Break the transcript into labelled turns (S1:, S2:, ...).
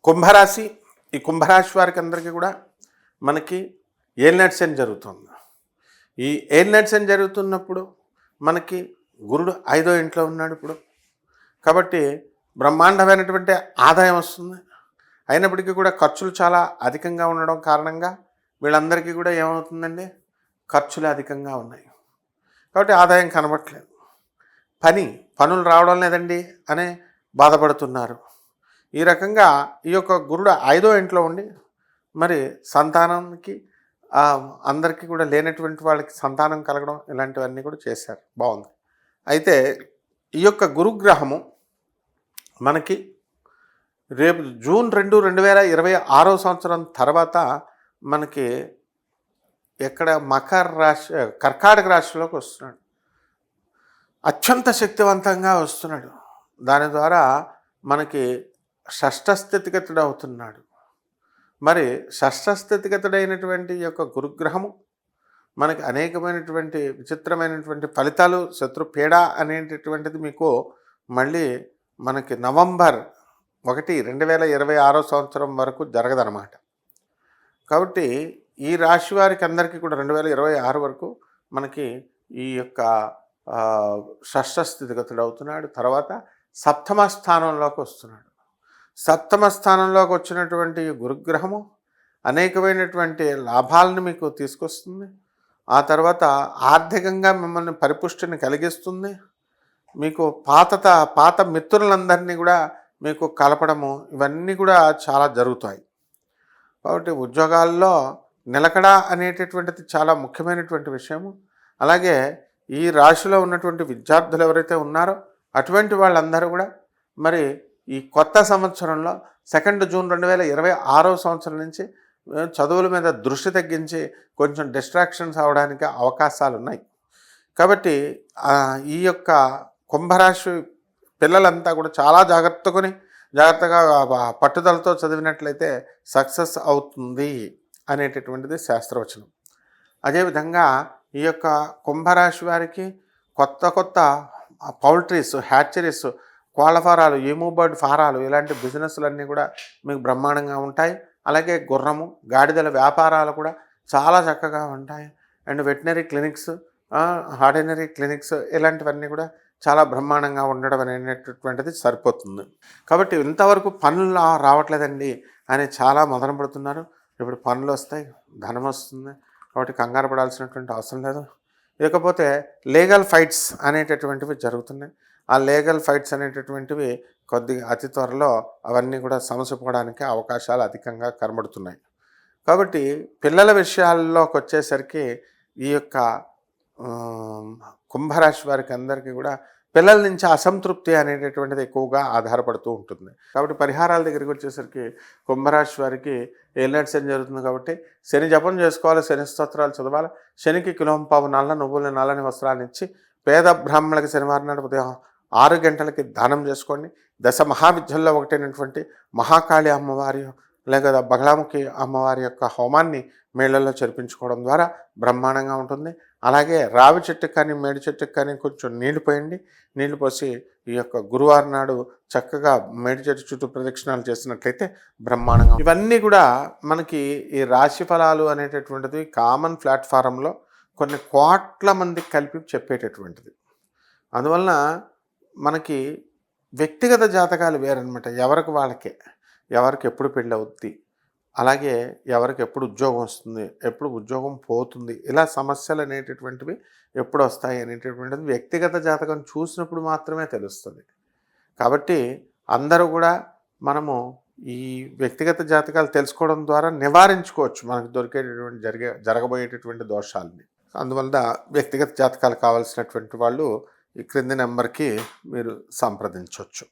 S1: కుంభరాశి. ఈ కుంభరాశి వారికి అందరికీ కూడా మనకి ఏలినాటి శని జరుగుతుంది. ఈ ఏలినాటి శని జరుగుతున్నప్పుడు మనకి గురుడు 5వ ఇంట్లో ఉన్నాడు ఇప్పుడు. కాబట్టి బ్రహ్మాండమైనటువంటి ఆదాయం వస్తుంది. అయినప్పటికీ కూడా ఖర్చులు చాలా అధికంగా ఉండడం కారణంగా వీళ్ళందరికీ కూడా ఏమవుతుందండి, ఖర్చులు అధికంగా ఉన్నాయి. కాబట్టి ఆదాయం కనబట్లేదు. పనులు రావడం లేదండి అనే బాధపడుతున్నారు. ఈ రకంగా ఈ యొక్క గురుడు 5వ ఇంట్లో ఉండి మరి సంతానానికి అందరికీ కూడా లేనటువంటి వాళ్ళకి సంతానం కలగడం ఇలాంటివన్నీ కూడా చేశారు. బాగుంది. అయితే ఈ యొక్క గురుగ్రహము మనకి రేపు జూన్ 2, 2026 సంవత్సరం తర్వాత మనకి ఎక్కడ మకర రాశి, కర్కాటక రాశిలోకి వస్తున్నాడు. అత్యంత శక్తివంతంగా వస్తున్నాడు. దాని ద్వారా మనకి షష్ఠ స్థితిగతుడు అవుతున్నాడు. మరి షష్ఠ స్థితిగతుడైనటువంటి యొక్క గురుగ్రహము మనకి అనేకమైనటువంటి విచిత్రమైనటువంటి ఫలితాలు, శత్రుపీడ అనేటటువంటిది మీకు మళ్ళీ మనకి నవంబర్ 1, 2026 సంవత్సరం వరకు జరగదన్నమాట. కాబట్టి ఈ రాశి వారికి అందరికీ కూడా 2026 వరకు మనకి ఈ యొక్క షష్ఠ స్థితిగతుడు అవుతున్నాడు. తర్వాత సప్తమ స్థానంలోకి వస్తున్నాడు. సప్తమ స్థానంలోకి వచ్చినటువంటి గురుగ్రహము అనేకమైనటువంటి లాభాలను మీకు తీసుకొస్తుంది. ఆ తర్వాత ఆర్థికంగా మిమ్మల్ని పరిపుష్టిని కలిగిస్తుంది. మీకు పాత మిత్రులందరినీ కూడా మీకు కలపడము, ఇవన్నీ కూడా చాలా జరుగుతాయి. కాబట్టి ఉద్యోగాల్లో నిలకడ అనేటటువంటిది చాలా ముఖ్యమైనటువంటి విషయము. అలాగే ఈ రాశిలో ఉన్నటువంటి విద్యార్థులు ఎవరైతే ఉన్నారో అటువంటి వాళ్ళందరూ కూడా మరి ఈ కొత్త సంవత్సరంలో 2 జూన్ 2026 సంవత్సరం నుంచి చదువుల మీద దృష్టి తగ్గించి కొంచెం డిస్ట్రాక్షన్స్ అవడానికి అవకాశాలు ఉన్నాయి. కాబట్టి ఈ యొక్క కుంభరాశి పిల్లలంతా కూడా చాలా జాగ్రత్తగా పట్టుదలతో చదివినట్లయితే సక్సెస్ అవుతుంది అనేటటువంటిది శాస్త్రవచనం. అదేవిధంగా ఈ యొక్క కుంభరాశి వారికి కొత్త పౌల్ట్రీస్, హ్యాచరీస్, కోళ్ళ ఫారాలు, ఏమో బర్డ్ ఫారాలు ఇలాంటి బిజినెస్లన్నీ కూడా మీకు బ్రహ్మాండంగా ఉంటాయి. అలాగే గుర్రము, గాడిదల వ్యాపారాలు కూడా చాలా చక్కగా ఉంటాయి. అండ్ వెటనరీ క్లినిక్స్, హార్డినరీ క్లినిక్స్ ఇలాంటివన్నీ కూడా చాలా బ్రహ్మాండంగా ఉండడం అనేటటువంటిది సరిపోతుంది. కాబట్టి ఇంతవరకు పనులు రావట్లేదండి అని చాలా మదన పడుతున్నారు. ఇప్పుడు పనులు వస్తాయి, ధనం వస్తుంది. కాబట్టి కంగారు పడాల్సినటువంటి అవసరం లేదు. ఇకపోతే లీగల్ ఫైట్స్ అనేటటువంటివి జరుగుతున్నాయి. ఆ లీగల్ ఫైట్స్ అనేటటువంటివి కొద్దిగా అతి త్వరలో అవన్నీ కూడా సమసిపోవడానికి అవకాశాలు అధికంగా కనబడుతున్నాయి. కాబట్టి పిల్లల విషయాల్లోకి వచ్చేసరికి ఈ యొక్క కుంభరాశి వారికి అందరికీ కూడా పిల్లల నుంచి అసంతృప్తి అనేటటువంటిది ఎక్కువగా ఆధారపడుతూ ఉంటుంది. కాబట్టి పరిహారాల దగ్గరికి వచ్చేసరికి కుంభరాశి వారికి ఏలినాటి శని జరుగుతుంది. కాబట్టి శని జపం చేసుకోవాలి, శని స్తోత్రాలు చదవాలి. శనికి కిలోంపావు నల్ల నువ్వులని, నల్లని వస్త్రాలను ఇచ్చి పేద బ్రాహ్మణులకి శనివారం నాడు ఉదయం 6 గంటలకి దానం చేసుకోండి. దశ మహావిద్యల్లో ఒకటైనటువంటి మహాకాళి అమ్మవారి లేదా బగళాముఖి అమ్మవారి యొక్క హోమాన్ని మేళల్లో జరిపించుకోవడం ద్వారా బ్రహ్మాండంగా ఉంటుంది. అలాగే రావి చెట్టుకు కానీ మేడి చెట్టుకు కానీ కొంచెం నీళ్లు పోయండి. నీళ్లు పోసి ఈ యొక్క గురువారం నాడు చక్కగా మేడి చెట్టు చుట్టూ ప్రదక్షిణాలు చేసినట్లయితే బ్రహ్మాండంగా. ఇవన్నీ కూడా మనకి ఈ రాశి ఫలాలు అనేటటువంటిది కామన్ ప్లాట్ఫారంలో కొన్ని కోట్ల మందికి కలిపి చెప్పేటటువంటిది. అందువలన మనకి వ్యక్తిగత జాతకాలు వేరనమాట. ఎవరికి వాళ్ళకే, ఎవరికి ఎప్పుడు పెళ్ళి అవుద్ది, అలాగే ఎవరికి ఎప్పుడు ఉద్యోగం వస్తుంది, ఎప్పుడు ఉద్యోగం పోతుంది, ఇలా సమస్యలు అనేటటువంటివి ఎప్పుడు వస్తాయి అనేటటువంటిది వ్యక్తిగత జాతకం చూసినప్పుడు మాత్రమే తెలుస్తుంది. కాబట్టి అందరూ కూడా మనము ఈ వ్యక్తిగత జాతకాలు తెలుసుకోవడం ద్వారా నివారించుకోవచ్చు మనకు దొరికేటటువంటి జరగబోయేటటువంటి దోషాలని. అందువల్ల వ్యక్తిగత జాతకాలు కావాల్సినటువంటి వాళ్ళు ఈ క్రింది నెంబర్కి మీరు సంప్రదించవచ్చు.